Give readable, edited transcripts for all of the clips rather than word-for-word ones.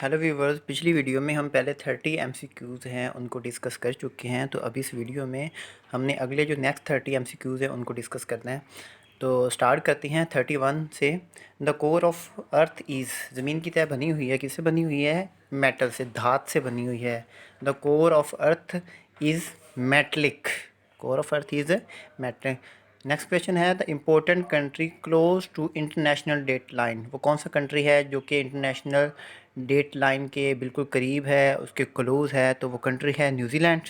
Hello viewers, पिछली video में हम पहले 30 एमसीक्यूज़ हैं उनको डिस्कस कर चुके हैं। तो अभी इस वीडियो में हमने अगले जो नेक्स्ट 30 एमसीक्यूज़ हैं उनको डिस्कस करना है। तो स्टार्ट करते हैं 31 से। The core of earth is, ज़मीन की तह बनी हुई है, किससे बनी हुई है? मेटल से, धात से बनी हुई है। The core of earth is metallic. Core of earth is metallic. Next question है the important country close to international date line. वो कौन सा कंट्री है जो कि इंटरनेशनल डेट लाइन के बिल्कुल करीब है, उसके क्लोज है? तो वो कंट्री है New Zealand.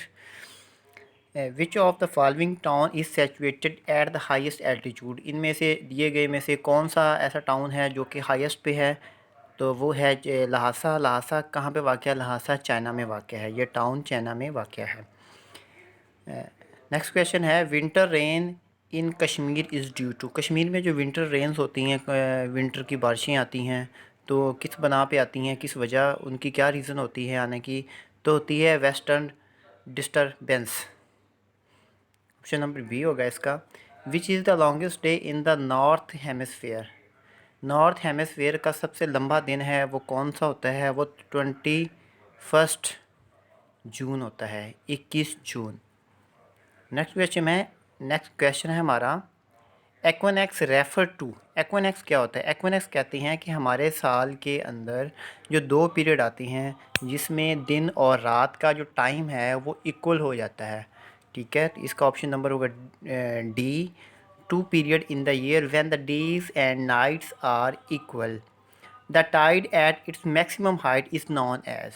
Which of the following town is situated at the highest altitude. इनमें से दिए गए में से कौन सा ऐसा टाउन है जो कि हाईएस्ट पे है? तो वो है लहासा। लहासा कहाँ पे वाक़ है? लहासा चाइना में वाक़ है। ये टाउन चाइना में वाक़ है। नेक्स्ट क्वेश्चन है winter rain in Kashmir is due to. Kashmir में जो विंटर रेन्स होती हैं, विंटर की बारिशें आती हैं, तो किस बना पे आती हैं, किस वजह, उनकी क्या रीज़न होती है आने की? तो होती है western disturbance. Option number B होगा इसका। Which is the longest day in the north hemisphere. North hemisphere का सबसे लंबा दिन है वो कौन सा होता है? वो 21 जून होता है, 21 जून। नेक्स्ट क्वेश्चन है हमारा एक्वनैक्स रेफर टू। एक्वनैक्स क्या होता है? एक्वनैक्स कहते हैं कि हमारे साल के अंदर जो दो पीरियड आती हैं जिसमें दिन और रात का जो टाइम है वो इक्वल हो जाता है। ठीक है, तो इसका ऑप्शन नंबर होगा D. Two period in the year when the days and nights are equal. The tide at its maximum height is known as.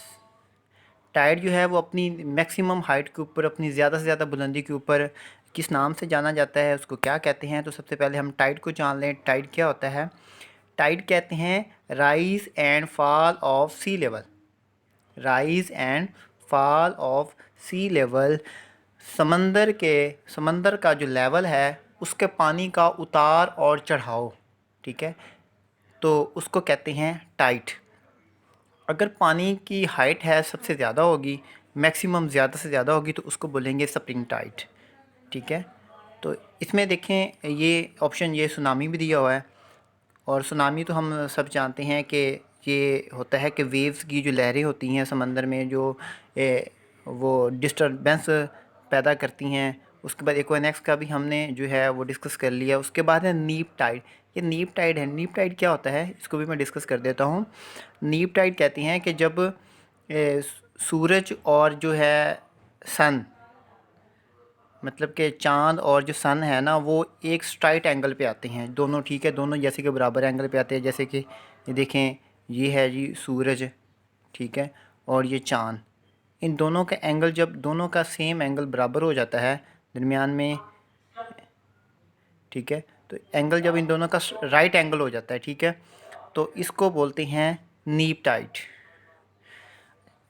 Tide जो है वो अपनी मैक्सिमम हाइट के ऊपर, अपनी ज़्यादा से ज़्यादा बुलंदी के ऊपर किस नाम से जाना जाता है, उसको क्या कहते हैं? तो सबसे पहले हम टाइड को जान लें। टाइड क्या होता है? टाइड कहते हैं rise and fall of sea level. Rise and fall of sea level, समंदर का जो लेवल है उसके पानी का उतार और चढ़ाव। ठीक है, तो उसको कहते हैं टाइड। अगर पानी की हाइट है सबसे ज़्यादा होगी, मैक्सिमम ज़्यादा से ज़्यादा होगी, तो उसको बोलेंगे स्प्रिंग टाइड। ठीक है, तो इसमें देखें ये ऑप्शन, ये सुनामी भी दिया हुआ है। और सुनामी तो हम सब जानते हैं कि ये होता है कि वेव्स की जो लहरें होती हैं समंदर में, जो वो डिस्टर्बेंस पैदा करती हैं। उसके बाद इक्वेनॉक्स का भी हमने जो है वो डिस्कस कर लिया। उसके बाद है नीप टाइड। ये नीप टाइड है। नीप टाइड क्या होता है इसको भी मैं डिस्कस कर देता हूँ। नीप टाइड कहती हैं कि जब सूरज और जो है सन, मतलब कि चांद और जो सन है ना, वो एक स्ट्राइट एंगल पे आते हैं दोनों। ठीक है, दोनों जैसे कि बराबर एंगल पे आते हैं। जैसे कि ये देखें, ये है जी सूरज, ठीक है, और ये चांद। इन दोनों का एंगल, जब दोनों का सेम एंगल बराबर हो जाता है दरमियान में, ठीक है, तो एंगल जब इन दोनों का राइट एंगल हो जाता है, ठीक है, तो इसको बोलते हैं neap tide.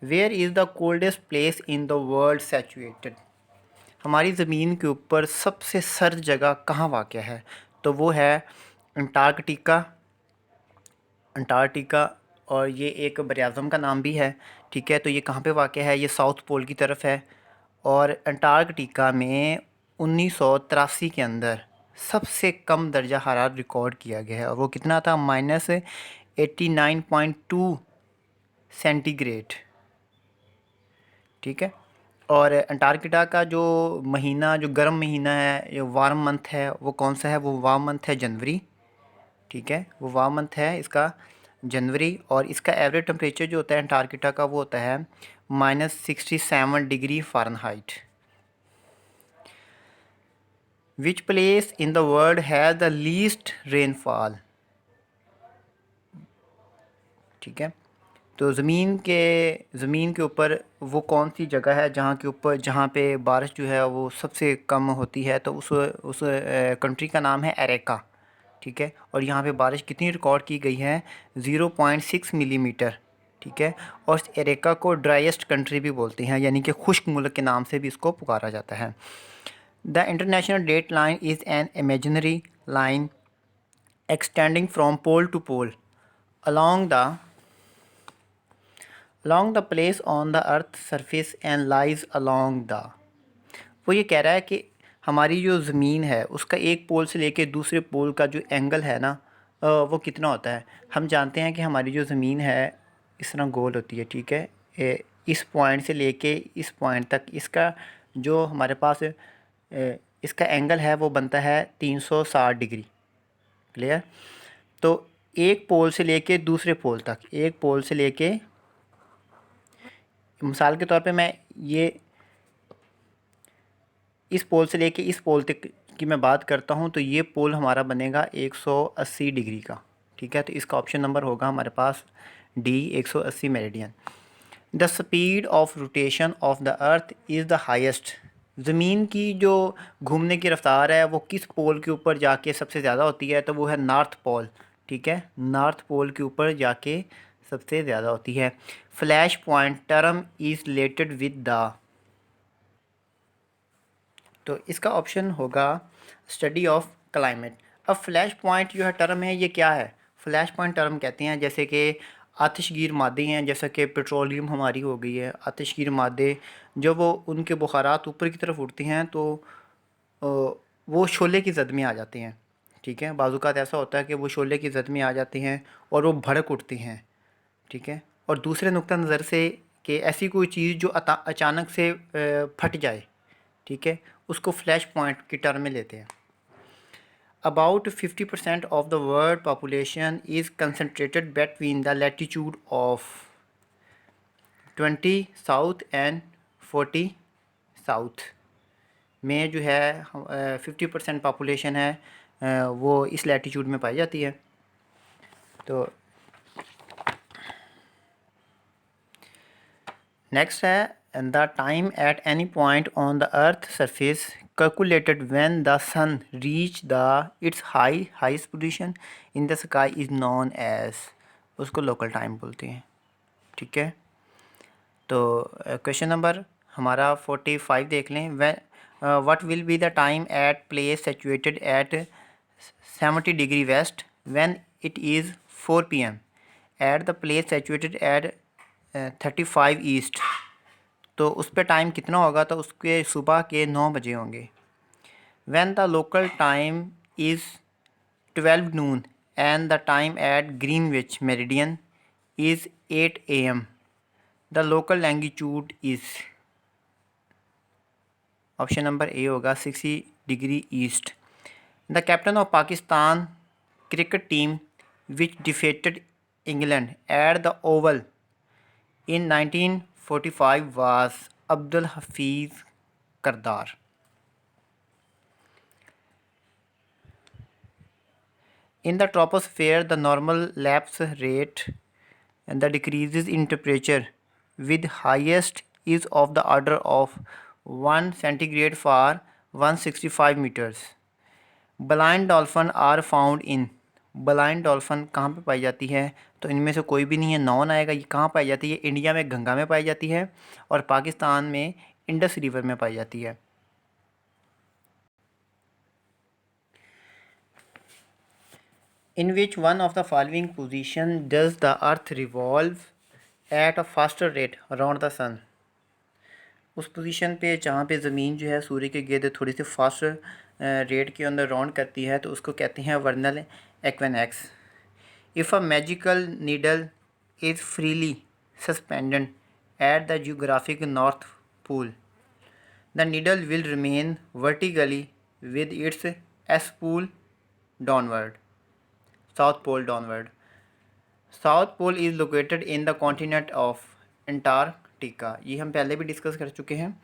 Where is the coldest place in the world situated. हमारी ज़मीन के ऊपर सबसे सर्द जगह कहाँ वाक़ है? तो वो है अंटार्कटिका। अंटार्कटिका, और ये एक बरआज़म का नाम भी है। ठीक है, तो ये कहाँ पे वाक़ है? ये साउथ पोल की तरफ है। और अंटार्कटिका में 1983 के अंदर सबसे कम दर्जा हरारत रिकॉर्ड किया गया है, और वो कितना था? -89.2 सेंटीग्रेड। ठीक है, और अंटार्कटिका का जो महीना, जो गर्म महीना है, ये वार्म मंथ है, वो कौन सा है? वो वार्म मंथ है जनवरी। ठीक है, वो वार्म मंथ है इसका जनवरी। और इसका एवरेज टेम्परेचर जो होता है अंटार्कटिका का, वो होता है -67 degree Fahrenheit. Which place in the world has the least rainfall. ठीक है, तो ज़मीन के ऊपर वो कौन सी जगह है जहाँ पे बारिश जो है वो सबसे कम होती है? तो उस कंट्री का नाम है एरेका। ठीक है, और यहाँ पे बारिश कितनी रिकॉर्ड की गई है? 0.6 मिलीमीटर। ठीक है, और इस एरेका को ड्राइएस्ट कंट्री भी बोलते हैं, यानी कि खुश्क मुल्क के नाम से भी इसको पुकारा जाता है। The international date line is an imaginary line extending from pole to pole along the along the place on the earth surface and lies along the। वो ये कह रहा है कि हमारी जो ज़मीन है उसका एक पोल से लेके दूसरे पोल का जो एंगल है ना, वो कितना होता है? हम जानते हैं कि हमारी जो ज़मीन है इस तरह गोल होती है, ठीक है। इस पॉइंट से लेके इस पॉइंट तक इसका जो हमारे पास इसका एंगल है वो बनता है 360 डिग्री। क्लियर। तो एक पोल से लेके दूसरे पोल तक, एक पोल से लेके, मिसाल के तौर पे मैं ये इस पोल से लेके इस पोल तक की मैं बात करता हूँ, तो ये पोल हमारा बनेगा 180 डिग्री का, ठीक है। तो इसका ऑप्शन नंबर होगा हमारे पास D, 180 meridian. The speed of rotation of the earth is the highest. ज़मीन की जो घूमने की रफ्तार है वो किस पोल के ऊपर जाके सबसे ज़्यादा होती है, तो वो है नॉर्थ पोल, ठीक है। नॉर्थ पोल के ऊपर जाके सबसे ज़्यादा होती है। Flash point term is related with the, तो इसका ऑप्शन होगा स्टडी ऑफ क्लाइमेट। अब फ्लैश पॉइंट जो है टर्म है, ये क्या है? फ्लैश पॉइंट टर्म कहते हैं जैसे कि आतिशगीर मादे हैं, जैसा कि पेट्रोलियम हमारी हो गई है, आतिशगीर मादे जब वो उनके बुखारात ऊपर की तरफ उड़ते हैं तो अ, वो शोले की जद में आ जाते हैं, ठीक है। बाज़ूकात ऐसा होता है कि वो शोले की जद में आ जाते हैं और वो भड़क उठते हैं, ठीक है। और दूसरे नुक्ता नज़र से कि ऐसी कोई चीज़ जो अचानक से फट जाए, ठीक है, उसको फ्लैश पॉइंट की टर्म में लेते हैं। About 50% of the world population is concentrated between the latitude of 20 south and 40 south में जो है 50% पॉपुलेशन है वो इस लैटिट्यूड में पाई जाती है। तो नेक्स्ट है the time at any point on the earth surface calculated when the sun reach the its highest position in the sky is known as, उसको लोकल टाइम बोलते हैं, ठीक है। तो क्वेश्चन नंबर हमारा 45 देख लें। What will be the time at place situated at 70 degree west when it is 4 PM at the place situated at 35 east, तो उस पर टाइम कितना होगा? तो उसके सुबह के 9 बजे होंगे। When the local time is 12 noon and the time at Greenwich meridian is 8 AM, the local longitude is, option number A होगा 60 degree east. The captain of Pakistan cricket team which defeated England at the Oval in 1945 was Abdul Hafiz Kardar. In the troposphere, the normal lapse rate and the decreases in temperature with highest is of the order of 1 centigrade for 165 meters. Blind dolphin are found in, blind dolphin कहाँ पे पाई जाती है? तो इनमें से कोई भी नहीं है, नॉन आएगा। ये कहाँ पाई जाती है? इंडिया में गंगा में पाई जाती है और पाकिस्तान में इंडस रिवर में पाई जाती है। In which one of the following position does the earth revolve at a faster rate around the sun, उस पोजीशन पे जहाँ पे ज़मीन जो है सूर्य के गिर्द थोड़ी सी फास्ट रेट के अंदर राउंड करती है, तो उसको कहते हैं vernal equinox. If a magical needle is freely suspended at the geographic north pole, the needle will remain vertically with its S pole downward, south pole downward. South pole is located in the continent of Antarctica, ये हम पहले भी discuss कर चुके हैं।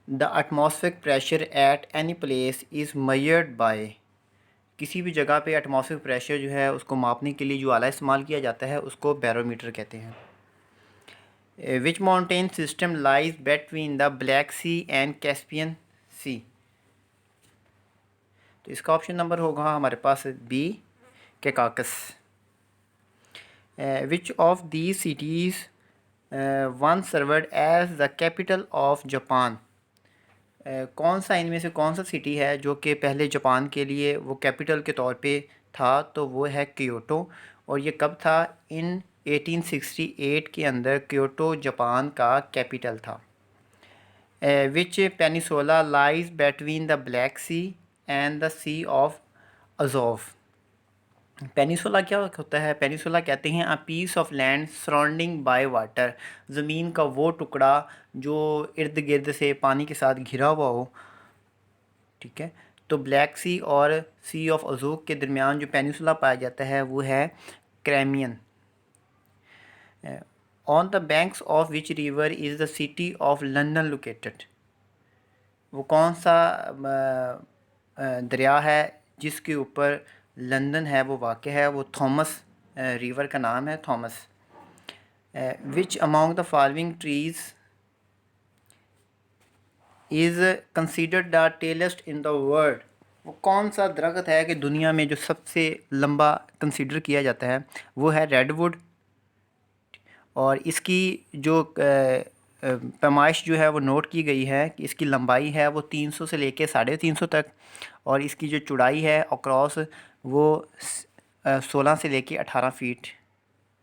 The atmospheric pressure at any place is measured by, किसी भी जगह पे एटमॉस्फेरिक प्रेशर जो है उसको मापने के लिए जो आला इस्तेमाल किया जाता है उसको बैरोमीटर कहते हैं। Which mountain system lies between the Black Sea and Caspian Sea, तो इसका ऑप्शन नंबर होगा हमारे पास B, Caucasus. Which of these cities once served as the capital of Japan, कौन सा इनमें से कौन सा सिटी है जो कि पहले जापान के लिए वो कैपिटल के तौर पे था? तो वो है क्योटो। और ये कब था? इन 1868 के अंदर क्योटो जापान का कैपिटल था। Which peninsula lies between the Black Sea and the Sea of Azov, peninsula क्या होता है? पेनिसुला कहते हैं a piece of land surrounding by water, ज़मीन का वो टुकड़ा जो इर्द गिर्द से पानी के साथ घिरा हुआ हो, ठीक है। तो ब्लैक सी और सी ऑफ अजूक के दरमियान जो पेनिसुला पाया जाता है वो है Crimean. On the banks of which river is the city of London located, वो कौन सा दरिया है जिसके ऊपर लंदन है वो वाक़ है? वो थॉमस रिवर का नाम है, Thames. Which among the following trees is considered the tallest in the world, वो कौन सा दरख्त है कि दुनिया में जो सबसे लंबा कंसिडर किया जाता है? वो है रेडवुड। और इसकी जो पैमाइश जो है वो नोट की गई है कि इसकी लंबाई है वो 300 से लेके 350 तक, और इसकी जो चौड़ाई है अक्रॉस वो 16 से लेके 18 फीट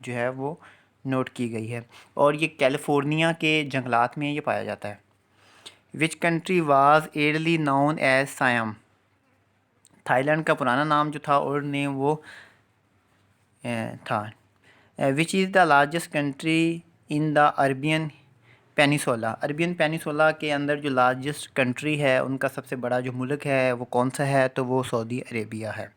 जो है वो नोट की गई है। और ये कैलिफोर्निया के जंगलात में ये पाया जाता है। Which country was earlier known as Siam, Thailand का पुराना नाम जो था और नेम वो था। Which is the largest country in the Arabian Peninsula, Arabian Peninsula के अंदर जो लार्जेस्ट कंट्री है, उनका सबसे बड़ा जो मुल्क है वो कौन सा है? तो वो सऊदी अरेबिया है।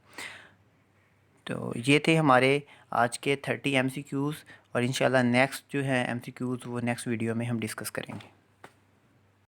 तो ये थे हमारे आज के 30 MCQs, और इंशाल्लाह नेक्स्ट जो है MCQs वो नेक्स्ट वीडियो में हम डिस्कस करेंगे।